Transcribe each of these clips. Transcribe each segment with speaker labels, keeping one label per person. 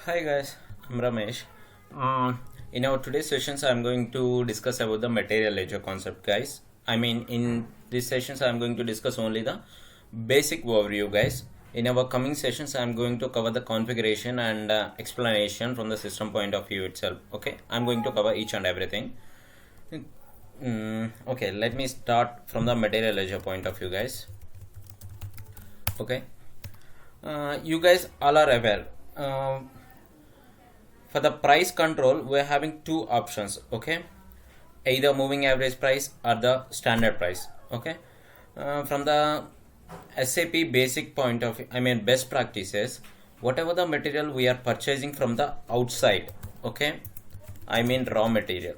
Speaker 1: Hi guys, I'm Ramesh. In our today's sessions, I'm going to discuss about the material ledger concept, guys. In these sessions, I'm going to discuss only the basic overview, guys. In our coming sessions, I'm going to cover the configuration and explanation from the system point of view itself. Okay, I'm going to cover each and everything. Okay, let me start from the material ledger point of view, guys. Okay, you guys all are aware. For the price control, we're having two options. Okay, either moving average price or the standard price. Okay, from the SAP basic point of best practices, whatever the material we are purchasing from the outside, okay, raw material.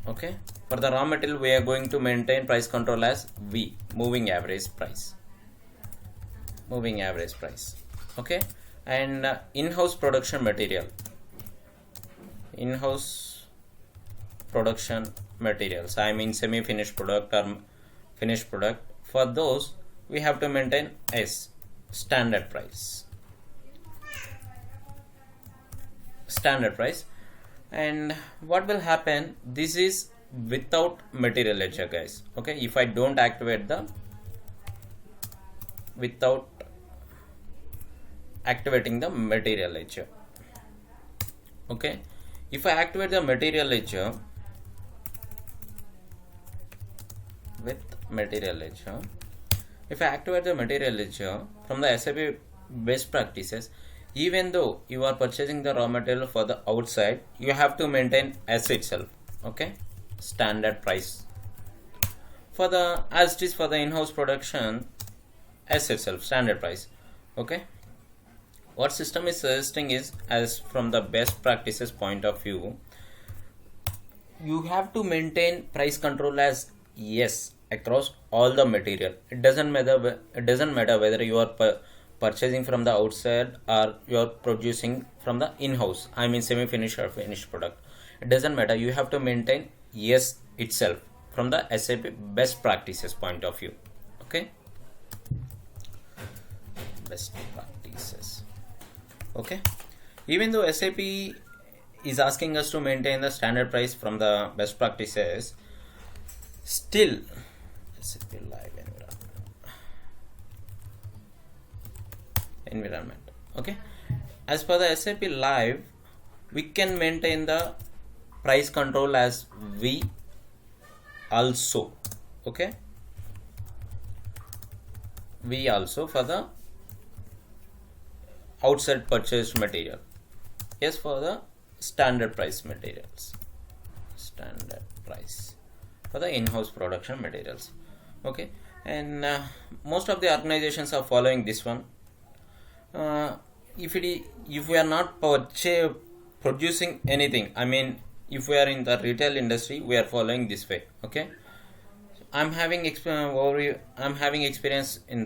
Speaker 1: Okay, for the raw material we are going to maintain price control as V, moving average price. Okay, and in-house production materials, semi-finished product or finished product. For those we have to maintain S, standard price. And what will happen, this is without material ledger, guys. Okay, if I don't activate the without activating the material ledger. Okay, if I activate the material ledger if I activate the material ledger from the SAP best practices, even though you are purchasing the raw material for the outside, you have to maintain S itself. Okay, standard price. For the as it is for the in-house production, S itself, standard price. Okay, what system is suggesting is, as from the best practices point of view, you have to maintain price control as yes across all the material. It doesn't matter whether you are purchasing from the outside or you are producing from the in-house, semi-finished or finished product. It doesn't matter, you have to maintain yes itself from the SAP best practices point of view. Okay, best practices. Okay, even though SAP is asking us to maintain the standard price from the best practices, still SAP live environment. Okay, as per the SAP live, we can maintain the price control as V also. Okay, V also for the outside purchased material. Yes, for the standard price materials, standard price for the in-house production materials. Okay, and most of the organizations are following this one. If we are not producing anything, if we are in the retail industry, we are following this way. Okay, I'm having experience in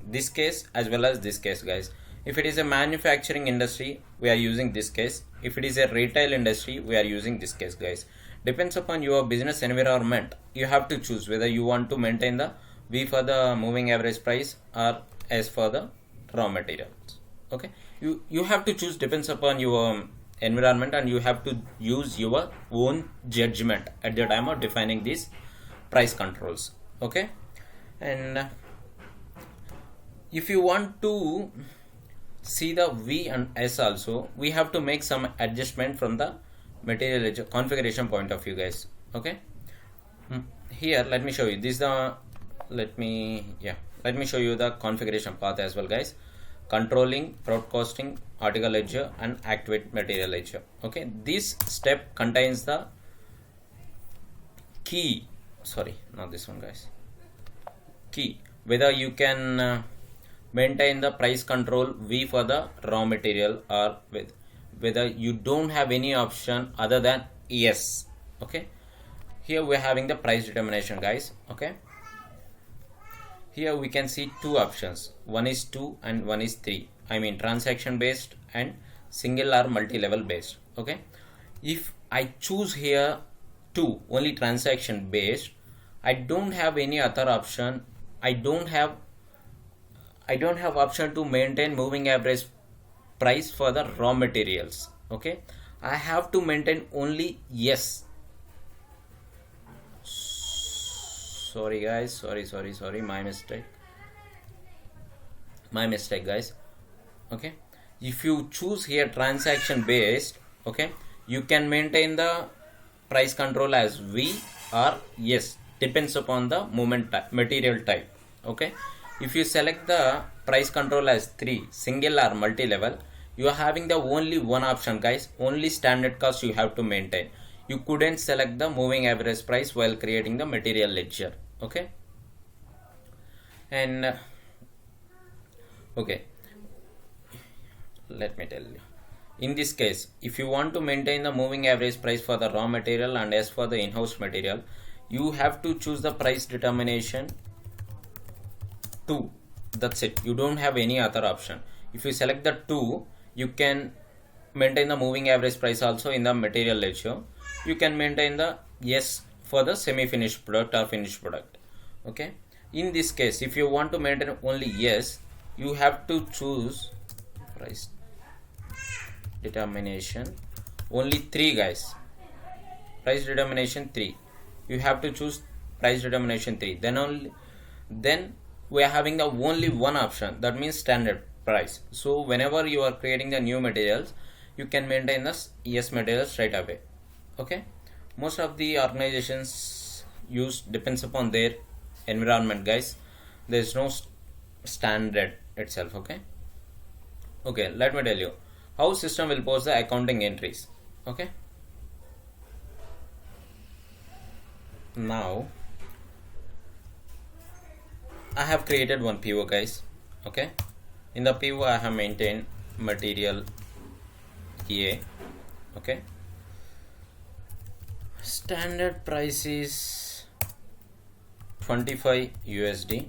Speaker 1: this case as well as this case, guys. If it is a manufacturing industry, we are using this case. If it is a retail industry, we are using this case, guys. Depends upon your business environment. You have to choose whether you want to maintain the V for the moving average price or S for the raw materials. Okay, you have to choose, depends upon your environment, and you have to use your own judgment at the time of defining these price controls. Okay, and if you want to see the V and S also, we have to make some adjustment from the material ledger configuration point of view, guys. Okay, here let me show you this let me show you the configuration path as well, guys. Controlling, broadcasting, article ledger, and activate material ledger. Okay, this step contains the key, sorry, not this one, guys, key, whether you can maintain the price control V for the raw material or whether you don't have any option other than yes. Okay, here we're having the price determination, guys. Okay, here we can see two options, one is 2 and one is 3, transaction based and single or multi-level based. Okay, if I choose here 2, only transaction based, I don't have any other option. I don't have option to maintain moving average price for the raw materials. Okay, I have to maintain only yes. Sorry guys, sorry, my mistake guys. Okay, if you choose here transaction based, okay, you can maintain the price control as V or yes, depends upon the movement type, material type. Okay, if you select the price control as 3 single or multi-level, you are having the only one option guys, only standard cost you have to maintain. You couldn't select the moving average price while creating the material ledger. Okay, and okay, let me tell you, in this case if you want to maintain the moving average price for the raw material and as for the in-house material, you have to choose the price determination 2. That's it, you don't have any other option. If you select the 2, you can maintain the moving average price also in the material ledger. You can maintain the yes for the semi-finished product or finished product. Okay, in this case if you want to maintain only yes, you have to choose price determination only 3 guys, price determination 3. You have to choose price determination 3, then we are having the only one option, that means standard price. So whenever you are creating the new materials, you can maintain this yes material straight away. Okay, most of the organizations use depends upon their environment guys, there is no standard itself. Okay, let me tell you how system will post the accounting entries. Okay, now I have created one PO guys. Okay, in the PO I have maintained material A. Okay, standard price is 25 USD.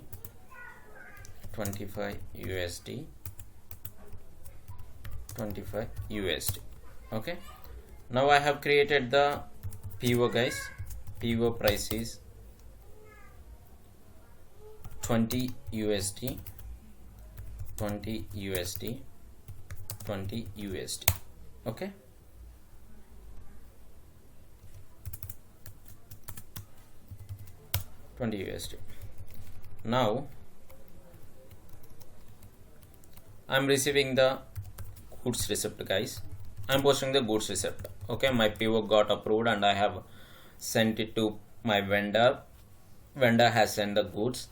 Speaker 1: Okay, now I have created the PO guys. PO price is 20 USD. Okay, $20. Now I'm receiving the goods receipt guys. I'm posting the goods receipt. Okay, my PO got approved and I have sent it to my vendor. Vendor has sent the goods.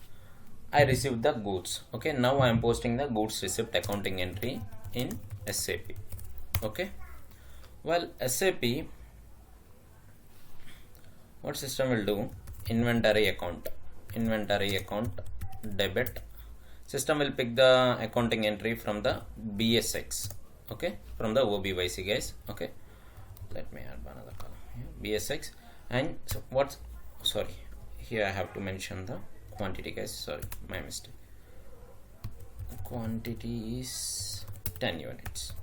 Speaker 1: I received the goods. Okay, now I am posting the goods receipt accounting entry in SAP. Okay, well, SAP, what system will do? Inventory account debit. System will pick the accounting entry from the BSX. Okay, from the OBYC guys. Okay, let me add another column here, BSX. And so what's, sorry, here I have to mention the quantity guys, sorry, my mistake. Quantity is 10 units.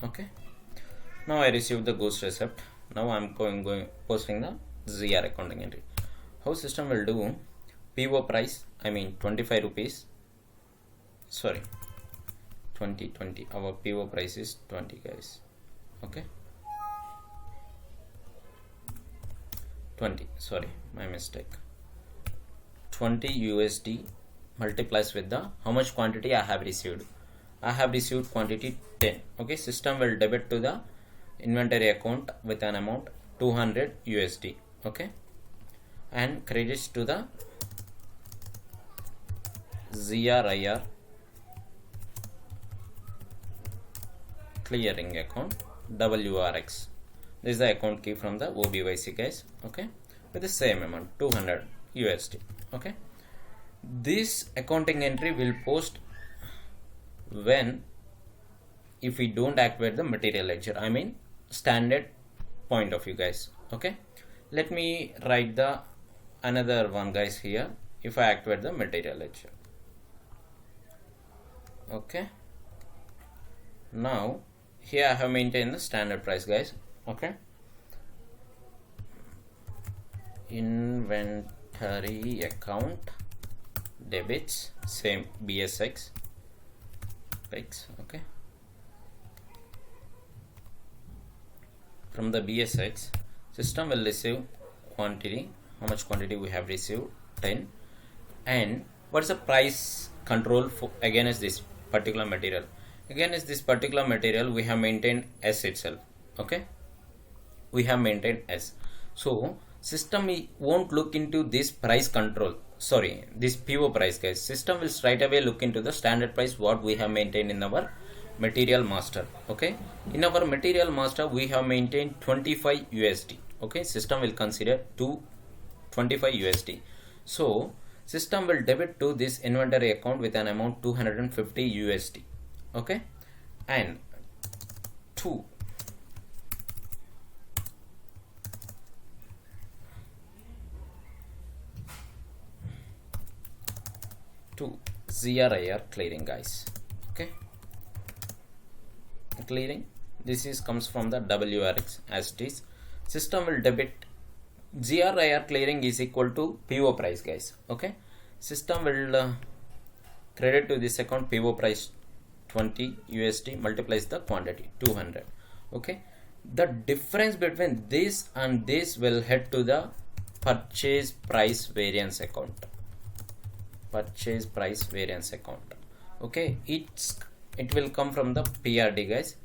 Speaker 1: Okay, now I received the goods receipt. Now I'm going posting the ZR accounting entry. How system will do? PO price, I mean 25 rupees, sorry, 20. Our PO price is 20 guys. Okay, 20, sorry, my mistake. 20 USD multiplies with the how much quantity I have received. I have received quantity 10. Okay, system will debit to the inventory account with an amount 200 USD. Okay, and credits to the ZRIR clearing account WRX. This is the account key from the OBYC guys. Okay, with the same amount 200 USD. Okay, this accounting entry will post when if we don't activate the material ledger, I mean standard point of view guys. Okay, let me write the another one guys here. If I activate the material ledger, okay, now here I have maintained the standard price guys. Okay, inventory account debits, same BSX X. Okay, from the BSX, system will receive quantity, how much quantity we have received, 10, and what is the price control for against this particular material. Against this particular material we have maintained S itself. Okay, we have maintained S. So system won't look into this price control, sorry, this PO price, guys. System will straight away look into the standard price what we have maintained in our material master. Okay, in our material master we have maintained 25 USD. Okay, system will consider 25 USD. So system will debit to this inventory account with an amount 250 USD. Okay, and 2 to ZRIR clearing, guys. Okay, clearing, this is comes from the WRX as it is. System will debit GRIR clearing is equal to PO price, guys. Okay, system will credit to this account PO price 20 USD multiplies the quantity 200. Okay, the difference between this and this will head to the purchase price variance account. Purchase price variance account. Okay, it will come from the PRD, guys.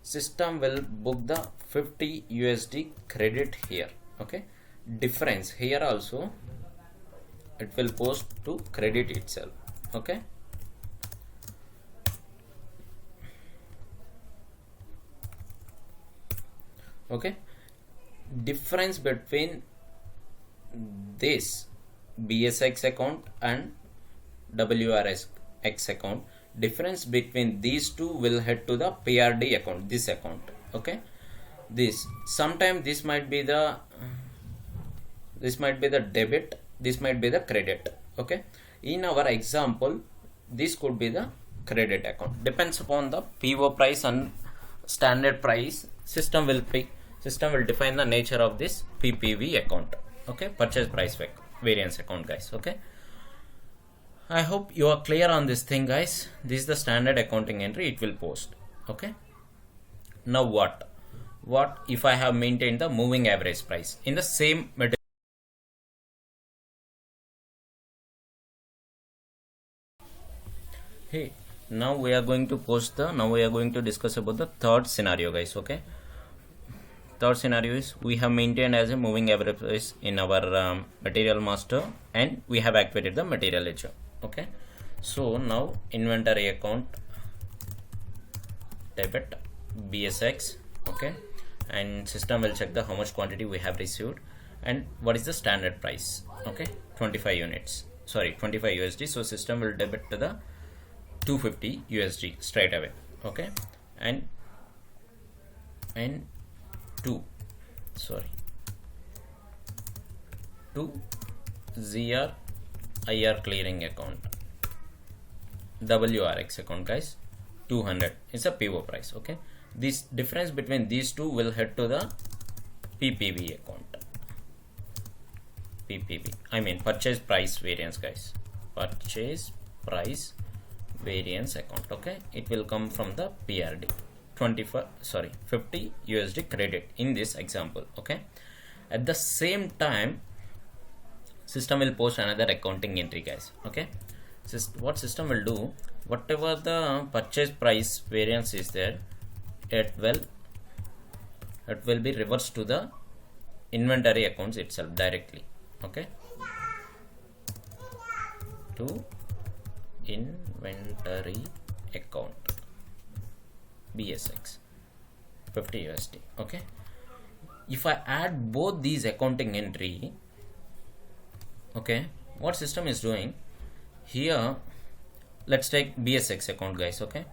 Speaker 1: System will book the 50 USD credit here. Okay, difference here also it will post to credit itself. Okay, okay, difference between this BSX account and WRX account, difference between these two will head to the PRD account, this account. Okay, this sometime this might be the debit, this might be the credit. Okay, in our example this could be the credit account, depends upon the PO price and standard price. System will define the nature of this PPV account. Okay, purchase price variance account, guys. Okay, I hope you are clear on this thing, guys. This is the standard accounting entry it will post. Okay, now what if I have maintained the moving average price in the same material? Hey, now we are going to discuss about the third scenario, guys. Okay, third scenario is we have maintained as a moving average price in our material master and we have activated the material ledger. Okay, so now inventory account debit BSX. Okay, and system will check the how much quantity we have received and what is the standard price. Okay, 25 USD. So system will debit to the 250 USD straight away. Okay, and to ZRIR clearing account, WRX account, guys, 200 is a PO price. Okay, this difference between these two will head to the PPV account. PPV, I mean purchase price variance, guys. Purchase price variance account. Okay, it will come from the PRD. 50 USD credit in this example. Okay, at the same time system will post another accounting entry, guys. Okay, what system will do, whatever the purchase price variance is there, it will be reversed to the inventory accounts itself directly. Okay, to inventory account BSX 50 USD. Okay, if I add both these accounting entry, okay, what system is doing here, let's take BSX account, guys. Okay,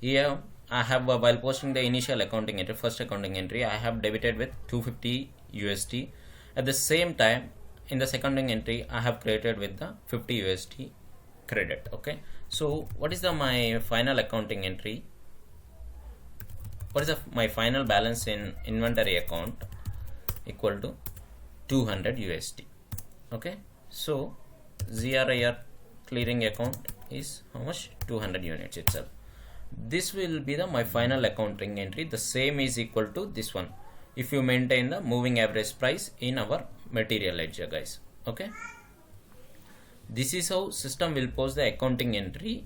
Speaker 1: here I have while posting the initial accounting entry, first accounting entry, I have debited with 250 USD. At the same time in the second entry I have created with the 50 USD credit. Okay, so what is my final accounting entry? what is my final balance in inventory account equal to 200 USD. Okay, so ZRIR clearing account is how much? 200 units itself. This will be my final accounting entry. The same is equal to this one if you maintain the moving average price in our material ledger, guys. Okay, this is how system will post the accounting entry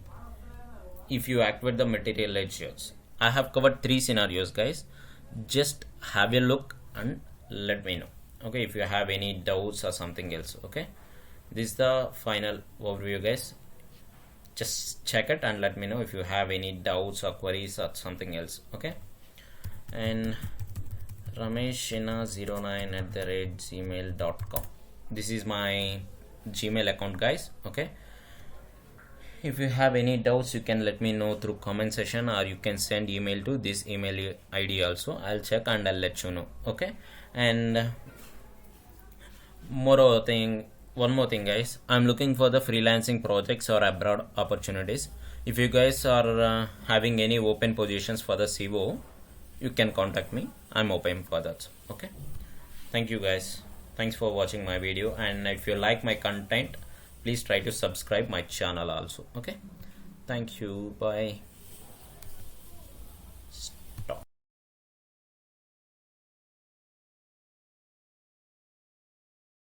Speaker 1: if you activate the material ledgers. I have covered 3 scenarios, guys. Just have a look and let me know. Okay, if you have any doubts or something else. Okay, this is the final overview, guys. Just check it and let me know if you have any doubts or queries or something else. Okay, and rameshina09@gmail.com, this is my Gmail account, guys. Okay, if you have any doubts you can let me know through comment section, or you can send email to this email ID also. I'll check and I'll let you know. Okay, and one more thing, guys. I'm looking for the freelancing projects or abroad opportunities. If you guys are having any open positions for the CO, you can contact me. I'm open for that. Okay, thank you, guys. Thanks for watching my video, and if you like my content, please try to subscribe my channel also. Okay, thank you. Bye.